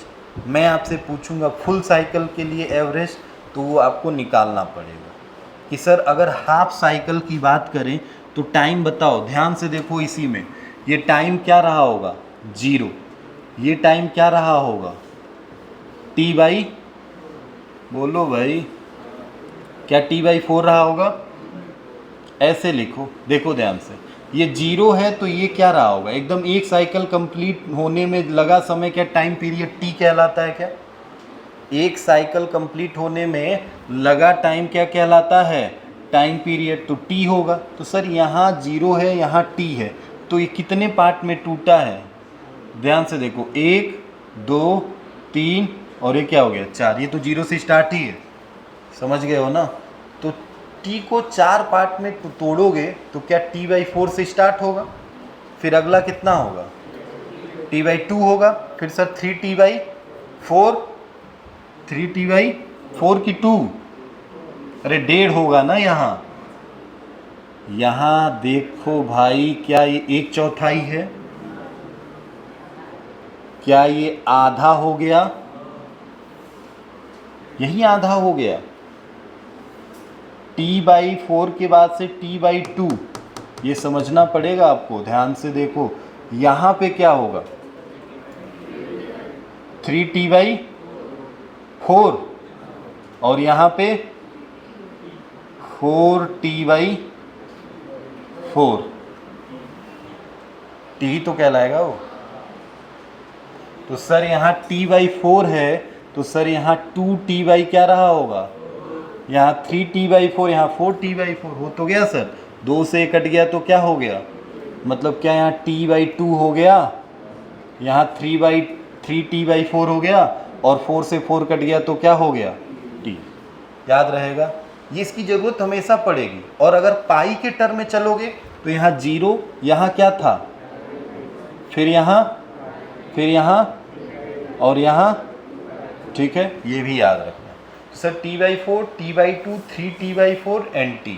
मैं आपसे पूछूंगा फुल साइकिल के लिए एवरेज, तो वो आपको निकालना पड़ेगा कि सर अगर हाफ साइकिल की बात करें तो टाइम बताओ, ध्यान से देखो इसी में, ये टाइम क्या रहा होगा? 0। ये टाइम क्या रहा होगा? टी बाई, बोलो भाई, क्या T/4 रहा होगा? ऐसे लिखो, देखो ध्यान से, ये 0 है तो ये क्या रहा होगा? एकदम एक साइकिल कंप्लीट होने में लगा समय क्या टाइम पीरियड T कहलाता है क्या? एक साइकिल कंप्लीट होने में लगा टाइम क्या कहलाता है? Time period. तो T होगा। तो सर यहाँ 0 है, यहाँ T है, तो ये कितने पार्ट में टूटा है? ध्यान से देखो, 1 2 3 और ये क्या हो गया? 4। ये तो 0 से स्टार्ट ही है, समझ गए हो ना? तो T को 4 पार्ट में तोड़ोगे तो क्या T/4 से स्टार्ट होगा, फिर अगला कितना होगा? T/2 होगा, फिर सर 3T/4, 3T/4 की 2, अरे 1.5 होगा ना यहाँ। यहाँ देखो भाई, क्या ये 1/4 है? क्या ये आधा हो गया? यही आधा हो गया। T/4 के बाद से T/2, ये समझना पड़ेगा आपको, ध्यान से देखो। यहाँ पे क्या होगा? 3T/4 और यहाँ पे 4T/4, T तो कहलाएगा वो। तो सर यहाँ T/4 है तो सर यहाँ 2T/ क्या रहा होगा? यहाँ 3T/4, यहाँ 4T/4 हो तो गया सर। 2 से कट गया तो क्या हो गया? मतलब क्या यहाँ T/2 हो गया, यहाँ 3T/4 हो गया, और 4 से 4 कट गया तो क्या हो गया? T। याद रहेगा, ये इसकी ज़रूरत हमेशा पड़ेगी। और अगर पाई के टर्म में चलोगे तो यहाँ 0, यहाँ क्या था, फिर यहाँ और यहाँ, ठीक है, ये भी याद रखना। Sir T/4, T/2, 3T/4 and T।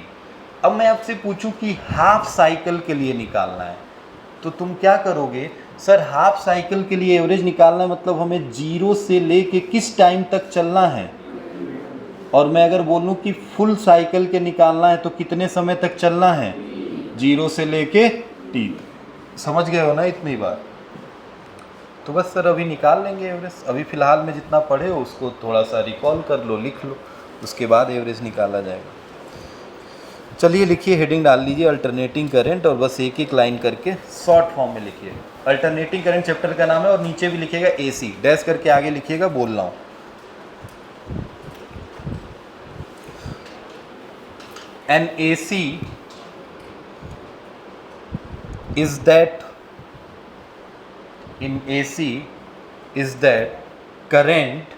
अब मैं आपसे पूछूं कि हाफ साइकिल के लिए निकालना है तो तुम क्या करोगे? सर हाफ साइकिल के लिए एवरेज निकालना है, मतलब हमें 0 से लेके किस टाइम तक चलना है? और मैं अगर बोलूँ कि फुल साइकिल के निकालना है तो कितने समय तक चलना है, 0 से लेके t। समझ गए हो ना इतनी बार? तो बस सर अभी निकाल लेंगे एवरेज। अभी फ़िलहाल में जितना पढ़े हो उसको थोड़ा सा रिकॉल कर लो, लिख लो, उसके बाद एवरेज निकाला जाएगा। चलिए लिखिए, हेडिंग डाल लीजिए अल्टरनेटिंग करंट, और बस एक एक लाइन करके शॉर्ट फॉर्म में लिखिए। अल्टरनेटिंग करंट चैप्टर का नाम है, और नीचे भी लिखिएगा AC, डैश करके आगे लिखिएगा, बोल रहा हूँ। An AC is that, in AC is that current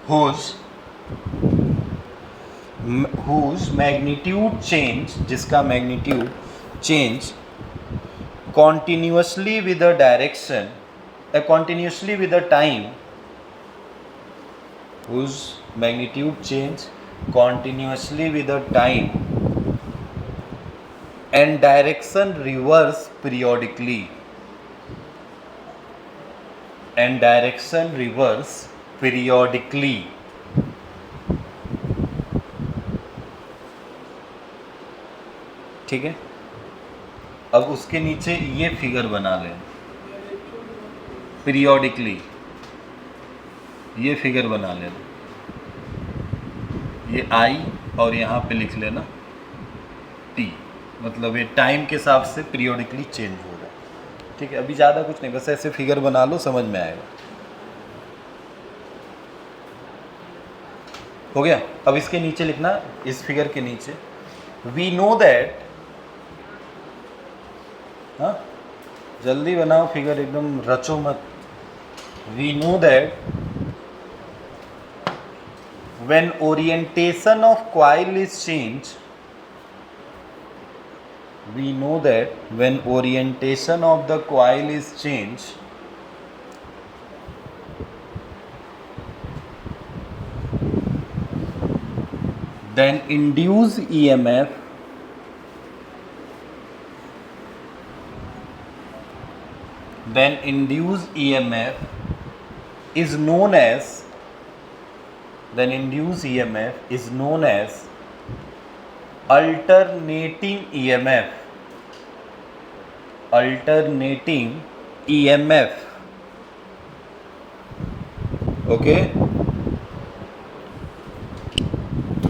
whose magnitude change, जिसका magnitude change continuously with the direction, continuously with the time, whose magnitude change continuously with the time and direction reverse periodically, and direction reverse periodically। ठीक है, अब उसके नीचे ये figure बना लें periodically, ये फिगर बना लेना, ये I और यहाँ पे लिख लेना T, मतलब ये टाइम के हिसाब से पीरियोडिकली चेंज हो रहा है। ठीक है, अभी ज़्यादा कुछ नहीं, बस ऐसे फिगर बना लो, समझ में आएगा। हो गया। अब इसके नीचे लिखना, इस फिगर के नीचे, वी नो दैट, हाँ जल्दी बनाओ फिगर, एकदम रचो मत। We know that when orientation of coil is changed, we know that when orientation of the coil is changed, then induced EMF is known as, then induced EMF is known as alternating EMF, alternating EMF। Okay,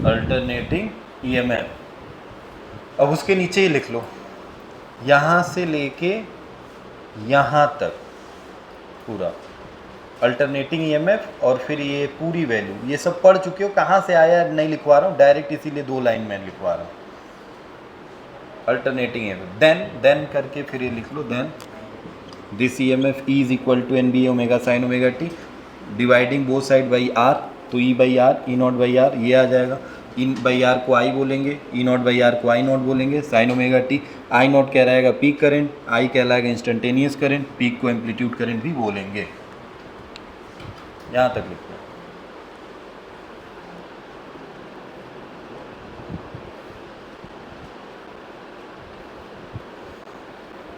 alternating EMF। अब उसके नीचे ही लिख लो, यहाँ से लेके यहाँ तक पूरा अल्टरनेटिंग EMF, और फिर ये पूरी वैल्यू, ये सब पढ़ चुके हो, कहाँ से आया नहीं लिखवा रहा हूँ डायरेक्ट, इसीलिए 2 लाइन में लिखवा रहा हूँ। अल्टरनेटिंग EMF, देन करके फिर ये लिख लो, then this EMF E is equal to NBA omega sine omega t, dividing both side by R, तो E by R, E naught by R ये आ जाएगा। E बाई R को I बोलेंगे, E नॉट बाई R को I naught बोलेंगे, sine omega t। I naught कहलाएगा peak current, I कहलाएगा इंस्टेंटेनियस करंट, पीक को एम्पलीट्यूड करंट भी बोलेंगे। यहाँ तक लिखते हैं।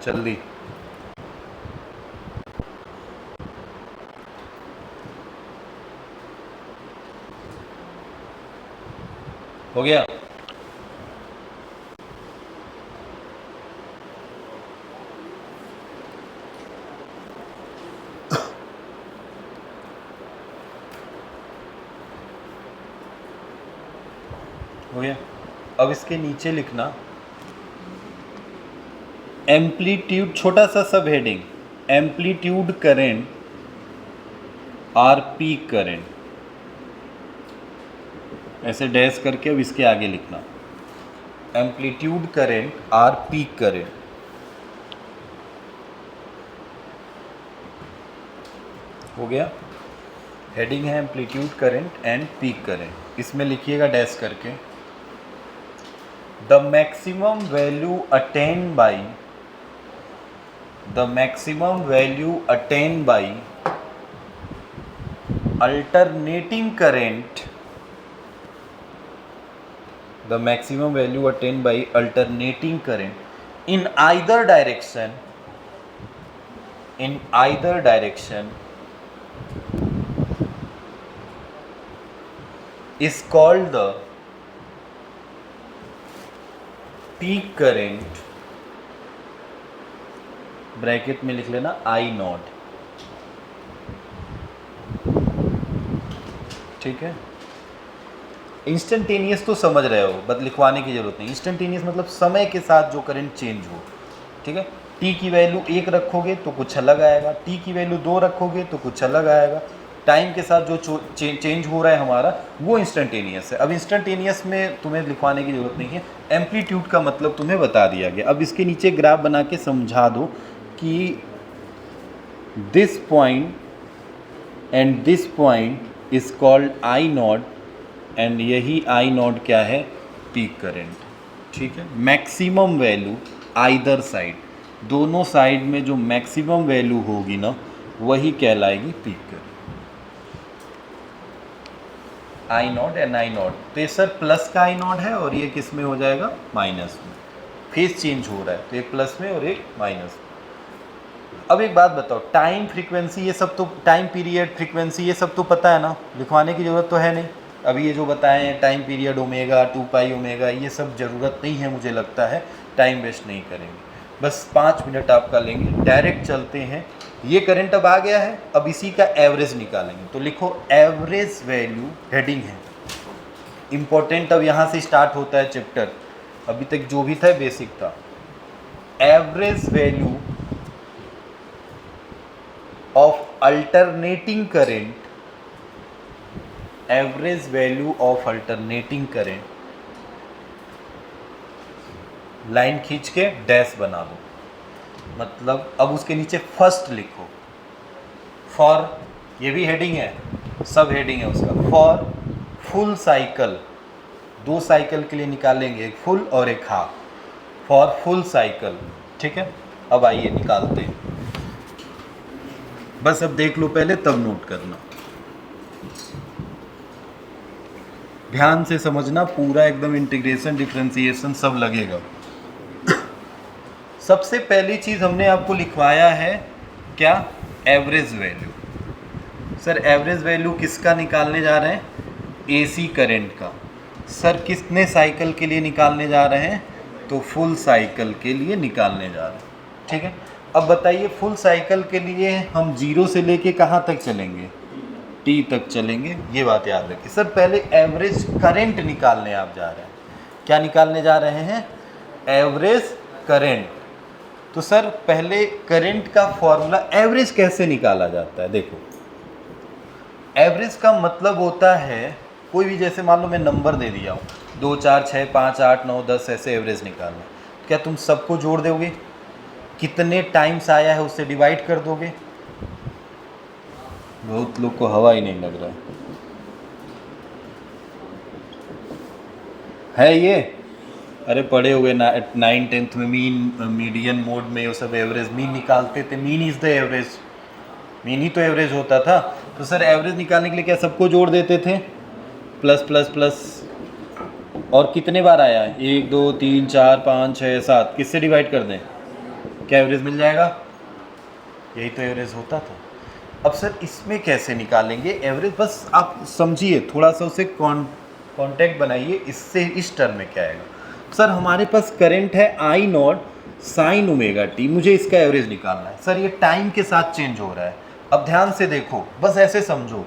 जल्दी, हो गया। हो गया। अब इसके नीचे लिखना एम्पलीट्यूड, छोटा सा सब heading, amplitude current or peak current, ऐसे डैश करके अब इसके आगे लिखना amplitude current or peak current. हो गया, हेडिंग है amplitude current and peak current, इसमें लिखिएगा डैश करके the maximum value attained by, the maximum value attained by alternating current, the maximum value attained by alternating current in either direction, in either direction is called the peak current, bracket में लिख लेना I not, ठीक है। Instantaneous तो समझ रहे हो, बस लिखवाने की जरूरत नहीं। इंस्टेंटेनियस मतलब समय के साथ जो करंट चेंज हो, ठीक है। टी की वैल्यू 1 रखोगे तो कुछ अलग आएगा, टी की वैल्यू 2 रखोगे तो कुछ अलग आएगा। टाइम के साथ जो चेंज हो रहा है हमारा, वो इंस्टेंटेनियस है। अब इंस्टेंटेनियस में तुम्हें लिखवाने की जरूरत नहीं है, एम्पलीट्यूड का मतलब तुम्हें बता दिया गया। अब इसके नीचे ग्राफ बना के समझा दो कि this point and this point is called I naught, and यही आई नॉट क्या है, पीक करंट, ठीक है। मैक्सिमम वैल्यू आइदर साइड, दोनों साइड में जो मैक्सिमम वैल्यू होगी ना, वही कहलाएगी peak current. I naught and I naught, तो ये सर प्लस का आई नॉट है और ये किस में हो जाएगा, माइनस में। फेज चेंज हो रहा है तो एक प्लस में और एक माइनस में। अब एक बात बताओ, टाइम, फ्रीक्वेंसी, ये सब तो, टाइम पीरियड, फ्रीक्वेंसी, ये सब तो पता है ना, लिखवाने की ज़रूरत तो है नहीं। अभी ये जो बताए हैं टाइम पीरियड ओमेगा, 2 पाई ओमेगा, ये सब ज़रूरत नहीं है, मुझे लगता है टाइम वेस्ट नहीं करेंगे। बस 5 मिनट आपका लेंगे, डायरेक्ट चलते हैं। ये करंट अब आ गया है, अब इसी का एवरेज निकालेंगे। तो लिखो एवरेज वैल्यू, हेडिंग है इम्पोर्टेंट। अब यहाँ से स्टार्ट होता है चैप्टर, अभी तक जो भी था बेसिक था। Average value of alternating current, average value of alternating current, line खींच के डैश बना दो, मतलब अब उसके नीचे फर्स्ट लिखो। फॉर, ये भी हेडिंग है, सब हेडिंग है उसका। फॉर फुल साइकिल, 2 साइकिल के लिए निकालेंगे, एक फुल और एक हाफ। फॉर फुल साइकिल, ठीक है। अब आइए निकालते हैं, बस अब देख लो पहले तब नोट करना, ध्यान से समझना, पूरा एकदम इंटीग्रेशन, डिफरेंशिएशन सब लगेगा। सबसे पहली चीज़ हमने आपको लिखवाया है क्या, average value. Sir average value किसका निकालने जा रहे हैं, एसी करंट का। सर कितने साइकिल के लिए निकालने जा रहे हैं, तो फुल साइकिल के लिए निकालने जा रहे हैं, ठीक है। अब बताइए फुल साइकिल के लिए हम 0 से लेके कहाँ तक चलेंगे, टी तक चलेंगे, ये बात याद रखिए। सर पहले एवरेज करंट निकालने आप जा रहे हैं, क्या निकालने जा रहे हैं, एवरेज करंट। तो सर पहले करंट का फॉर्मूला, एवरेज कैसे निकाला जाता है, देखो एवरेज का मतलब होता है कोई भी, जैसे मान लो मैं नंबर दे दिया हूँ 2 4 6 5 8 9 10, ऐसे एवरेज निकालना, क्या तुम सबको जोड़ दोगे, कितने टाइम्स आया है उससे डिवाइड कर दोगे। बहुत लोग को हवा ही नहीं लग रहा है ये, अरे पढ़े हुए 9th 10th में मीन, मीडियन मोड में, ये सब एवरेज मीन निकालते थे। Mean is the average, mean he तो एवरेज होता था। तो सर एवरेज निकालने के लिए क्या सबको जोड़ देते थे, प्लस प्लस प्लस, और कितने बार आया, 1 2 3 4 5 6 7, किससे डिवाइड कर दें, क्या एवरेज मिल जाएगा, यही तो एवरेज होता था। अब सर इसमें कैसे निकालेंगे एवरेज, बस आप समझिए थोड़ा सा, उसे कॉन्टेक्ट बनाइए, इससे इस टर्म में क्या आएगा। सर हमारे पास करंट है आई नॉट साइन ओमेगा टी, मुझे इसका एवरेज निकालना है। सर ये टाइम के साथ चेंज हो रहा है, अब ध्यान से देखो, बस ऐसे समझो,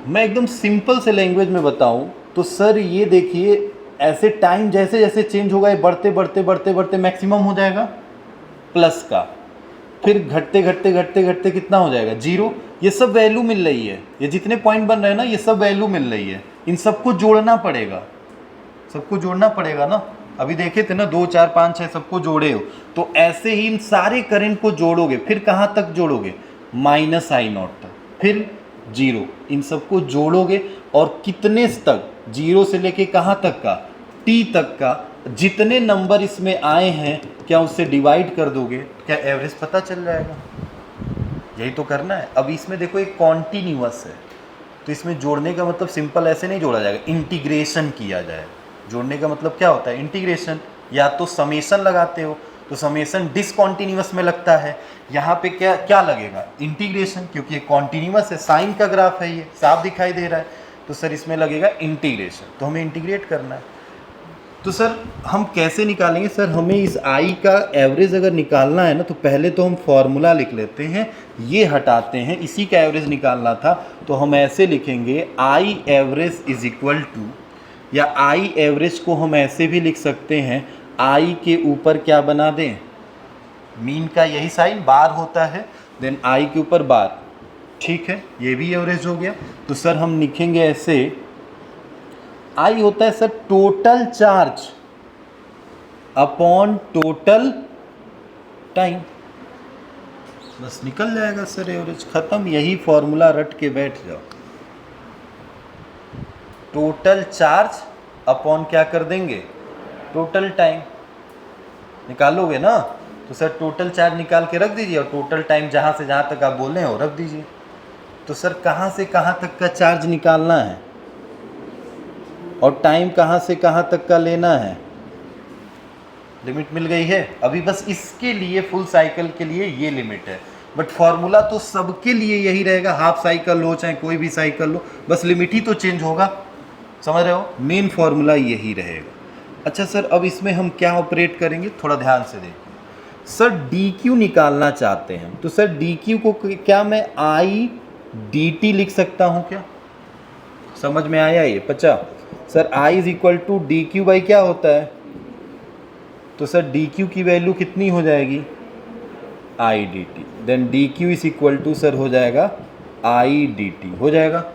मैं एकदम सिंपल से लैंग्वेज में बताऊं तो सर ये देखिए, ऐसे टाइम जैसे जैसे चेंज होगा, ये बढ़ते बढ़ते बढ़ते बढ़ते मैक्सिमम हो जाएगा प्लस का, फिर घटते घटते घटते घटते कितना हो जाएगा, 0। ये सब वैल्यू मिल रही है, ये जितने पॉइंट बन रहे हैं ना, ये सब वैल्यू मिल रही है, इन सबको जोड़ना पड़ेगा, सबको जोड़ना पड़ेगा ना। अभी देखे थे ना 2 4 5 6 सबको जोड़े हो, तो ऐसे ही इन सारे करंट को जोड़ोगे, फिर कहाँ तक जोड़ोगे, माइनस आई नॉट तक, फिर 0, इन सबको जोड़ोगे और कितने तक, 0 से लेके कहाँ तक का, टी तक का, जितने नंबर इसमें आए हैं क्या उससे डिवाइड कर दोगे, क्या एवरेज पता चल जाएगा। यही तो करना है। अब इसमें देखो एक कॉन्टिन्यूअस है, तो इसमें जोड़ने का मतलब सिंपल ऐसे नहीं जोड़ा जाएगा, इंटीग्रेशन किया जाए। जोड़ने का मतलब क्या होता है, इंटीग्रेशन, या तो समेशन लगाते हो, तो समेशन डिसकॉन्टिन्यूअस में लगता है। यहाँ पे क्या क्या लगेगा, इंटीग्रेशन, क्योंकि ये कॉन्टिन्यूअस है, साइन का ग्राफ है, ये साफ दिखाई दे रहा है, तो सर इसमें लगेगा इंटीग्रेशन, तो हमें इंटीग्रेट करना है। तो सर हम कैसे निकालेंगे, सर हमें इस आई का एवरेज अगर निकालना है ना, तो पहले तो हम फॉर्मूला लिख लेते हैं, ये हटाते हैं, इसी का एवरेज निकालना था, तो हम ऐसे लिखेंगे I average is equal to, या आई एवरेज को हम ऐसे भी लिख सकते हैं, आई के ऊपर क्या बना दें, मीन का यही साइन बार होता है, देन आई के ऊपर बार, ठीक है, ये भी एवरेज हो गया। तो सर हम लिखेंगे ऐसे, आई होता है sir total charge upon total time, बस निकल जाएगा सर एवरेज, खत्म, यही फॉर्मूला रट के बैठ जाओ। टोटल चार्ज अपॉन क्या कर देंगे, टोटल टाइम, निकालोगे ना, तो सर टोटल चार्ज निकाल के रख दीजिए, और टोटल टाइम जहाँ से जहाँ तक आप बोल रहे हो रख दीजिए। तो सर कहाँ से कहाँ तक का चार्ज निकालना है, और टाइम कहाँ से कहाँ तक का लेना है, लिमिट मिल गई है। अभी बस इसके लिए फुल साइकिल के लिए ये लिमिट है, बट फॉर्मूला तो सबके लिए यही रहेगा, हाफ साइकिल हो चाहे कोई भी साइकिल हो, बस लिमिट ही तो चेंज होगा, समझ रहे हो, मेन फॉर्मूला यही रहेगा। अच्छा सर अब इसमें हम क्या ऑपरेट करेंगे, थोड़ा ध्यान से देखिए। सर डी क्यू निकालना चाहते हैं, तो सर डी क्यू को क्या मैं आई डी टी लिख सकता हूँ क्या, समझ में आया ये बच्चा। Sir I is equal to D Q by क्या होता है, तो सर डी क्यू की वैल्यू कितनी हो जाएगी, I D T, then D Q is equal to sir हो जाएगा आई डी टी, हो जाएगा।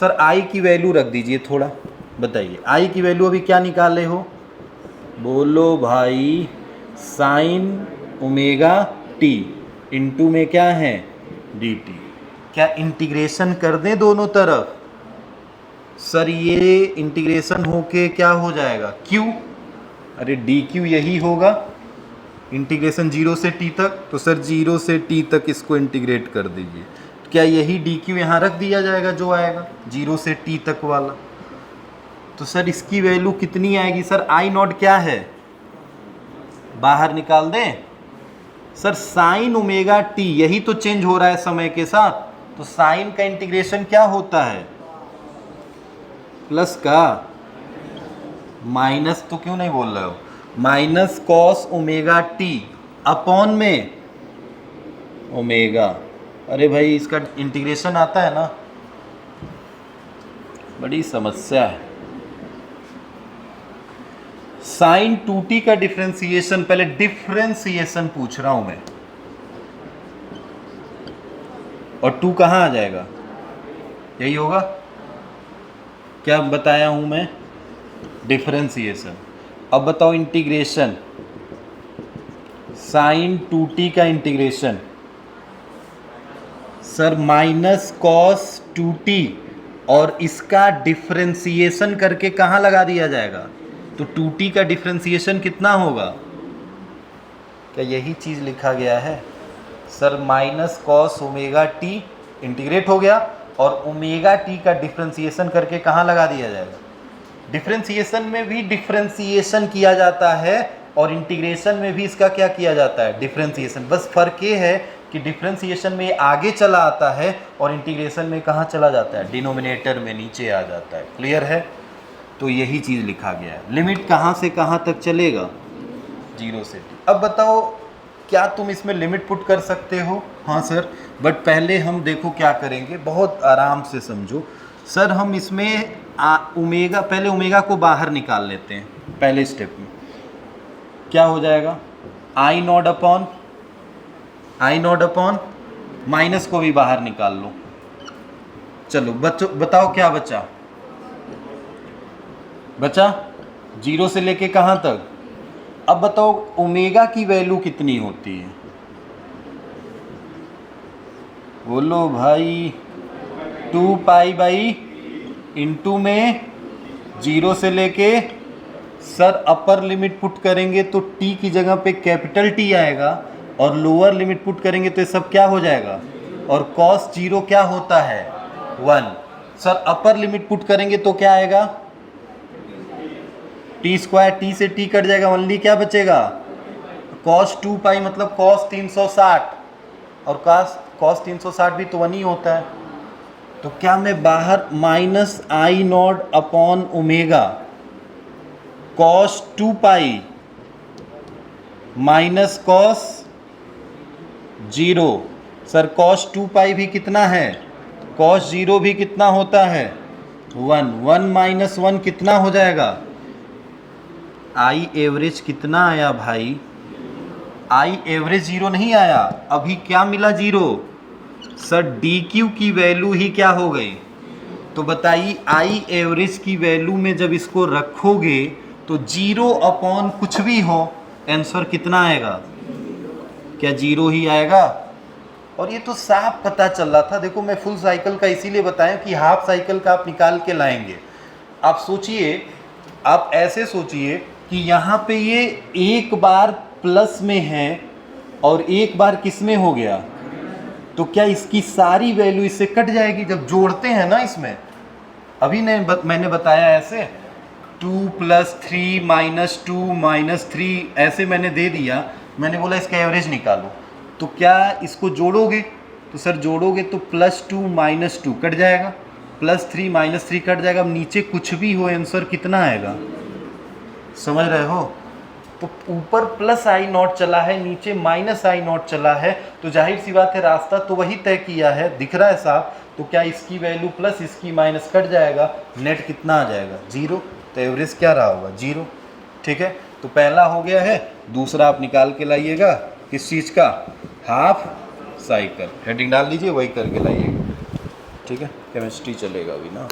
सर आई की वैल्यू रख दीजिए थोड़ा, बताइए आई की वैल्यू अभी क्या निकाले हो, बोलो भाई, साइन ओमेगा टी इंटू में क्या है डी टी, क्या इंटीग्रेशन कर दें दोनों तरफ, सर ये इंटीग्रेशन होके क्या हो जाएगा क्यू, अरे डी क्यू यही होगा, इंटीग्रेशन 0 से t तक, तो सर 0 से t तक इसको इंटीग्रेट कर दीजिए, क्या यही डी क्यू यहाँ रख दिया जाएगा जो आएगा 0 से t तक वाला, तो सर इसकी वैल्यू कितनी आएगी, सर आई नॉट क्या है, बाहर निकाल दें, सर साइन ओमेगा टी, यही तो चेंज हो रहा है समय के साथ, तो साइन का इंटीग्रेशन क्या होता है, प्लस का माइनस, तो क्यों नहीं बोल रहे हो, minus cos omega T upon में ओमेगा, अरे भाई इसका इंटीग्रेशन आता है ना, बड़ी समस्या है। साइन 2t का डिफरेंशिएशन, पहले डिफरेंशिएशन पूछ रहा हूं मैं, और 2 कहाँ आ जाएगा, यही होगा, क्या बताया हूं मैं, डिफरेंशिएशन। अब बताओ इंटीग्रेशन, साइन 2t का integration, sir minus cos 2t, और इसका डिफरेंशिएशन करके कहाँ लगा दिया जाएगा, तो 2t का डिफरेंशिएशन कितना होगा, क्या यही चीज़ लिखा गया है, sir minus cos omega T integrate हो गया, और ओमेगा टी का डिफरेंशिएशन करके कहाँ लगा दिया जाएगा, डिफरेंशिएशन में भी डिफरेंशिएशन किया जाता है, और इंटीग्रेशन में भी इसका क्या किया जाता है, डिफरेंशिएशन, बस फर्क ये है कि डिफरेंशिएशन में आगे चला आता है, और इंटीग्रेशन में कहाँ चला जाता है, डिनोमिनेटर में नीचे आ जाता है, क्लियर है, तो यही चीज़ लिखा गया है, लिमिट कहाँ से कहाँ तक चलेगा, 0 से t। अब बताओ क्या तुम इसमें लिमिट पुट कर सकते हो, हाँ सर, बट पहले हम देखो क्या करेंगे, बहुत आराम से समझो, सर हम इसमें ओमेगा, पहले ओमेगा को बाहर निकाल लेते हैं, पहले स्टेप में क्या हो जाएगा, आई नॉट अपॉन माइनस को भी बाहर निकाल लो, चलो बताओ क्या बचा, 0 से लेके कहाँ तक, अब बताओ ओमेगा की वैल्यू कितनी होती है, बोलो भाई, 2 पाई बाई इंटू में 0 से लेके, सर अपर लिमिट पुट करेंगे तो t की जगह पे कैपिटल T आएगा, और लोअर लिमिट पुट करेंगे तो ये सब क्या हो जाएगा, और cos 0 क्या होता है 1, सर अपर लिमिट पुट करेंगे तो क्या आएगा, t स्क्वायर, t से t कट जाएगा, ओनली क्या बचेगा cos 2 पाई मतलब cos 360, और cos 360 भी तो 1 ही होता है। तो क्या मैं बाहर minus I not upon omega cos 2 pi minus cos 0, sir cos 2 पाई भी कितना है, cos 0 भी कितना होता है 1, 1 माइनस 1 कितना हो जाएगा, आई एवरेज कितना आया भाई, आई एवरेज 0 नहीं आया, अभी क्या मिला 0, सर डी क्यू की वैल्यू ही क्या हो गई। तो बताइए आई एवरेज की वैल्यू में जब इसको रखोगे तो 0 अपॉन कुछ भी हो आंसर कितना आएगा, क्या 0 ही आएगा। और ये तो साफ पता चल रहा था। देखो मैं फुल साइकिल का इसीलिए बताया कि हाफ साइकिल का आप निकाल के लाएंगे। आप सोचिए, आप ऐसे सोचिए कि यहाँ पे ये एक बार प्लस में है और एक बार किस में हो गया, तो क्या इसकी सारी वैल्यू इससे कट जाएगी जब जोड़ते हैं ना इसमें। अभी मैंने बताया ऐसे 2 + 3 - 2 - 3 ऐसे मैंने दे दिया, मैंने बोला इसका एवरेज निकालो। तो क्या इसको जोड़ोगे, तो सर जोड़ोगे तो +2 - 2 कट जाएगा, +3 - 3 कट जाएगा। अब नीचे कुछ भी हो आंसर कितना आएगा, समझ रहे हो। तो ऊपर +i0 चला है, नीचे -i0 चला है, तो जाहिर सी बात है रास्ता तो वही तय किया है, दिख रहा है साफ। तो क्या इसकी वैल्यू प्लस इसकी माइनस कट जाएगा, नेट कितना आ जाएगा 0। तो एवरेज क्या रहा होगा 0। ठीक है, तो पहला हो गया है। दूसरा आप निकाल के लाइएगा किस चीज़ का, हाफ साइकिल। हेडिंग डाल लीजिए, वही करके लाइएगा। ठीक है, केमिस्ट्री चलेगा अभी ना।